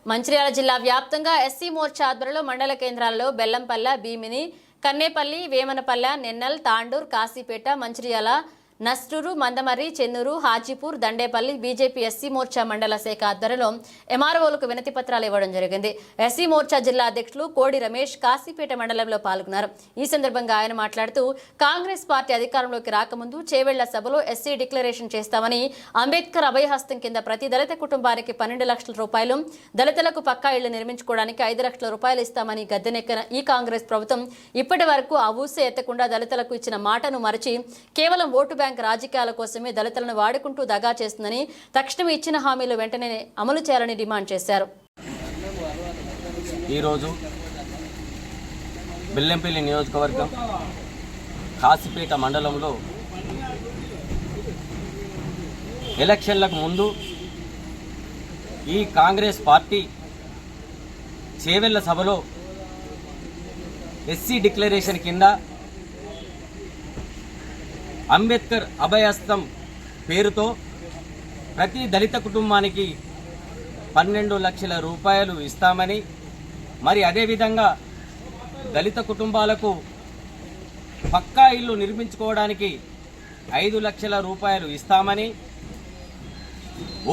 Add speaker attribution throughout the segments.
Speaker 1: మంచిర్యాల జిల్లా వ్యాప్తంగా ఎస్సీ మోర్చా ఆధ్వర్యంలో మండల కేంద్రాలలో బెల్లంపల్ల, భీమిని, కన్నేపల్లి, వేమనపల్లె, నెన్నల్, తాండూర్, కాశీపేట, మంచిర్యాల, నస్టూరు, మందమర్రి, చెన్నూరు, హాజీపూర్, దండేపల్లి బీజేపీ ఎస్సీ మోర్చా మండల శాఖ ఆధ్వర్యంలో ఎంఆర్ఓలకు వినతి పత్రాలు ఇవ్వడం జరిగింది. ఎస్సీ మోర్చా జిల్లా అధ్యక్షులు కోడి రమేష్ కాశీపేట మండలంలో పాల్గొన్నారు. ఈ సందర్భంగా ఆయన మాట్లాడుతూ కాంగ్రెస్ పార్టీ అధికారంలోకి రాకముందు చేవెళ్ల సభలో ఎస్సీ డిక్లరేషన్ చేస్తామని, అంబేద్కర్ అభయహస్తం కింద ప్రతి దళిత కుటుంబానికి 12 లక్షల రూపాయలు, దళితులకు పక్కా ఇళ్లు నిర్మించుకోవడానికి 5 లక్షల రూపాయలు ఇస్తామని గద్దెనెక్కిన ఈ కాంగ్రెస్ ప్రభుత్వం ఇప్పటి వరకు ఆ ఊసే ఎత్తకుండా దళితులకు ఇచ్చిన మాటను మరచి కేవలం ఓటు బ్యాంక్ రాజకీయాల కోసమే దళితులను వాడుకుంటూ దగా చేస్తుందని, తక్షణం ఇచ్చిన హామీలు వెంటనే అమలు చేయాలని డిమాండ్ చేశారు.
Speaker 2: ఈరోజు బెల్లంపల్లి నియోజకవర్గం కాశీపేట మండలంలో ఎలక్షన్లకు ముందు ఈ కాంగ్రెస్ పార్టీ చేవెళ్ల సభలో ఎస్సీ డిక్లరేషన్ కింద అంబేద్కర్ అభయహస్తం పేరుతో ప్రతి దళిత కుటుంబానికి 12 లక్షల రూపాయలు ఇస్తామని, మరి అదేవిధంగా దళిత కుటుంబాలకు పక్కా ఇల్లు నిర్మించుకోవడానికి 5 లక్షల రూపాయలు ఇస్తామని,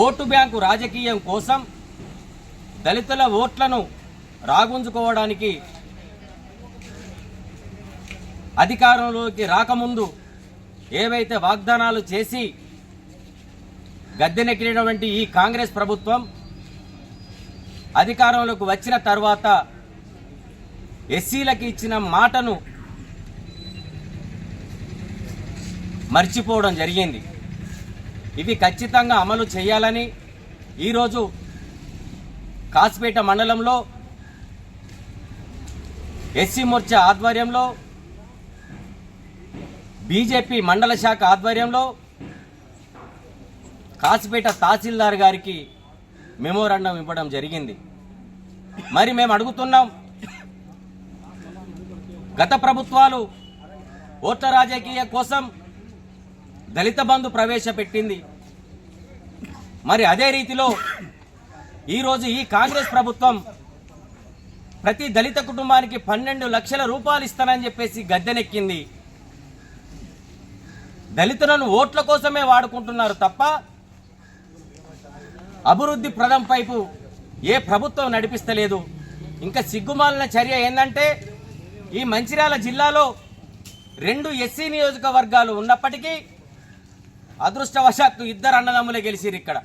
Speaker 2: ఓటు బ్యాంకు రాజకీయం కోసం దళితుల ఓట్లను రాగుంజుకోవడానికి అధికారంలోకి రాకముందు ఏవైతే వాగ్దానాలు చేసి గద్దెనెక్కినటువంటి ఈ కాంగ్రెస్ ప్రభుత్వం అధికారంలోకి వచ్చిన తర్వాత ఎస్సీలకు ఇచ్చిన మాటను మర్చిపోవడం జరిగింది. ఇవి ఖచ్చితంగా అమలు చేయాలని ఈరోజు కాశీపేట మండలంలో ఎస్సీ మోర్చా ఆధ్వర్యంలో, బీజేపీ మండల శాఖ ఆధ్వర్యంలో కాశీపేట తహసీల్దార్ గారికి మెమోరాండం ఇవ్వడం జరిగింది. మరి మేము అడుగుతున్నాం, గత ప్రభుత్వాలు ఓట్ల రాజకీయ కోసం దళిత బంధు ప్రవేశపెట్టింది. మరి అదే రీతిలో ఈరోజు ఈ కాంగ్రెస్ ప్రభుత్వం ప్రతి దళిత కుటుంబానికి 12 లక్షల రూపాయలు ఇస్తానని చెప్పేసి గద్దెనెక్కింది. దళితులను ఓట్ల కోసమే వాడుకుంటున్నారు తప్ప అభివృద్ధి ప్రదం పైపు ఏ ప్రభుత్వం నడిపిస్తలేదు. ఇంకా సిగ్గుమాలిన చర్య ఏంటంటే, ఈ మంచిర్యాల జిల్లాలో 2 ఎస్సీ నియోజకవర్గాలు ఉన్నప్పటికీ అదృష్టవశాత్తు 2 అన్నదమ్ములే గెలిచిరు. ఇక్కడ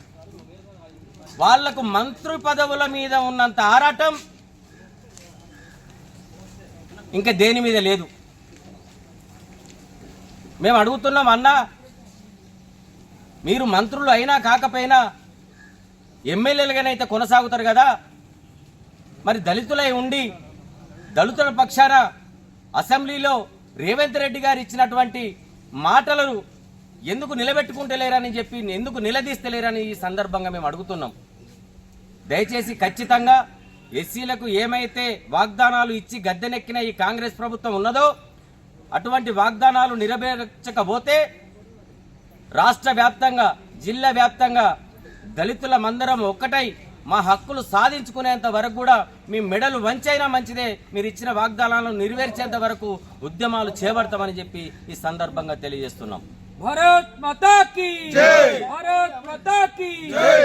Speaker 2: వాళ్లకు మంత్రి పదవుల మీద ఉన్నంత ఆరాటం ఇంకా దేని మీద లేదు. మేము అడుగుతున్నాం, అన్నా మీరు మంత్రులు అయినా కాకపోయినా ఎమ్మెల్యేలుగానైతే కొనసాగుతారు కదా, మరి దళితులై ఉండి దళితుల పక్షాన అసెంబ్లీలో రేవంత్ రెడ్డి గారు ఇచ్చినటువంటి మాటలను ఎందుకు నిలబెట్టుకుంటలేరని చెప్పి, ఎందుకు నిలదీస్తలేరని ఈ సందర్భంగా మేము అడుగుతున్నాం. దయచేసి ఖచ్చితంగా ఎస్సీలకు ఏమైతే వాగ్దానాలు ఇచ్చి గద్దెనెక్కిన ఈ కాంగ్రెస్ ప్రభుత్వం ఉన్నదో అటువంటి వాగ్దానాలు నెరవేర్చకపోతే రాష్ట్ర వ్యాప్తంగా, జిల్లా వ్యాప్తంగా దళితులమందరం ఒక్కటై మా హక్కులు సాధించుకునేంత వరకు కూడా మీ మెడలు వంచైనా మంచిదే, మీరు ఇచ్చిన వాగ్దానాలను నెరవేర్చేంత వరకు ఉద్యమాలు చేపడతామని చెప్పి ఈ సందర్భంగా తెలియజేస్తున్నాం.
Speaker 3: భారత్ మాతా కీ జై, భారత్ మాతా కీ జై.